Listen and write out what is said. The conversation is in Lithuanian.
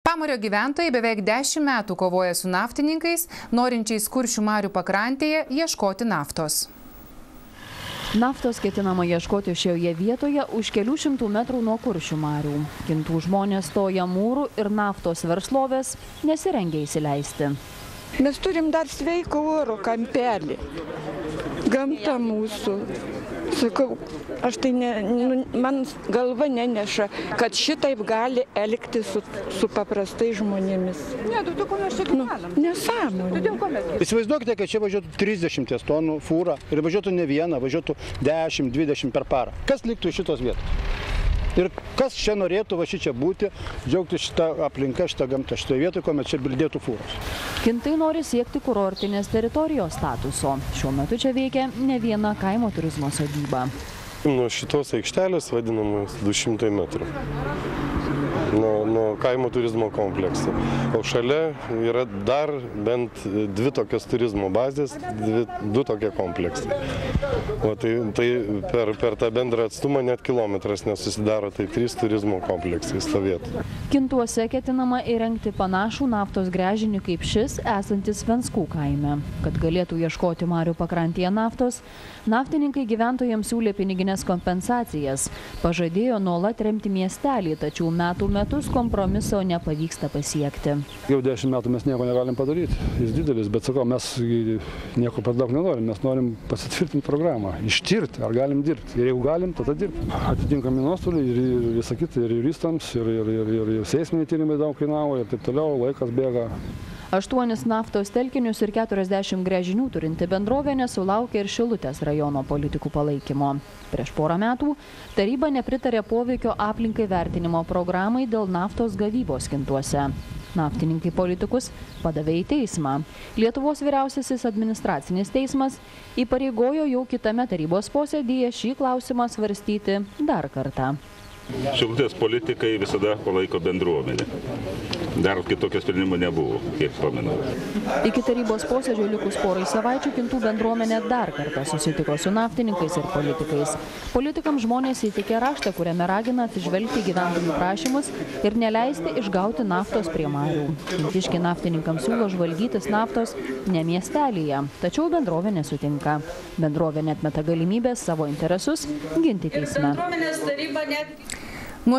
Pamario gyventojai beveik 10 metų kovoja su naftininkais, norinčiais Kuršių marių pakrantėje ieškoti naftos. Naftos ketinama ieškoti šioje vietoje už kelių šimtų metrų nuo Kuršių marių. Kintų žmonės stoja mūrų ir naftos verslovės nesirengia įsileisti. Mes turim dar sveiko oro kampelį. Gamta mūsų. Sakau, aš tai man galva neneša, kad šitaip gali elgtis su paprastais žmonėmis. Ne, tu ko mes čia keliam? Nesąmonė. Įsivaizduokite, kad čia važiuotų 30 tonų fūra ir važiuotų ne vieną, važiuotų 10-20 per parą. Kas liktų iš šitos vietos? Ir kas čia norėtų va šičia būti, džiaugtis šitą aplinką, šitą gamtą, šitoje vietoje, kuomet čia bildėtų fūros. Kintai nori siekti kurortinės teritorijos statuso. Šiuo metu čia veikia ne viena kaimo turizmo sodyba. Nuo šitos aikštelės vadinamos 200 metrų. Nuo kaimo turizmo komplekso. O šalia yra dar bent 2 tokios turizmo bazės, 2 tokie kompleksai. O tai per tą bendrą atstumą net kilometras nesusidaro, tai 3 turizmo kompleksai stovėtų. Kintuose ketinama įrengti panašų naftos gręžinį kaip šis, esantis Venskų kaime. Kad galėtų ieškoti marių pakrantėje naftos, naftininkai gyventojams siūlė piniginės kompensacijas. Pažadėjo nuolat remti miestelį, tačiau metus kompromiso nepavyksta pasiekti. Jau 10 metų mes nieko negalim padaryti, jis didelis, bet sakau, mes nieko per daug nenorim, mes norim pasitvirtinti programą, ištirti, ar galim dirbti. Ir jeigu galim, tada dirbti. Atitinkami nuostoliai ir visą kitą, ir juristams, ir seisminiai tyrimai daug kainavo, ir taip toliau, laikas bėga. 8 naftos telkinius ir 40 gręžinių turinti bendrovė nesulaukė ir Šilutės rajono politikų palaikymo. Prieš porą metų taryba nepritarė poveikio aplinkai vertinimo programai dėl naftos gavybos Kintuose. Naftininkai politikus padavė į teismą. Lietuvos vyriausiasis administracinis teismas įpareigojo jau kitame tarybos posėdyje šį klausimą svarstyti dar kartą. Šilutės politikai visada palaiko bendruomenę. Dar kitokio sprendimo nebuvo, kiek pamenu. Iki tarybos posėdžio likus porai savaičių Kintų bendruomenė dar kartą susitiko su naftininkais ir politikais. Politikams žmonės įteikė raštą, kuriame ragina atsižvelgti gyventojų prašymus ir neleisti išgauti naftos prie marių. Kintiški naftininkams siūlo žvalgytis naftos ne miestelyje, tačiau bendrovė nesutinka. Bendrovė neatmeta galimybės savo interesus ginti teisme.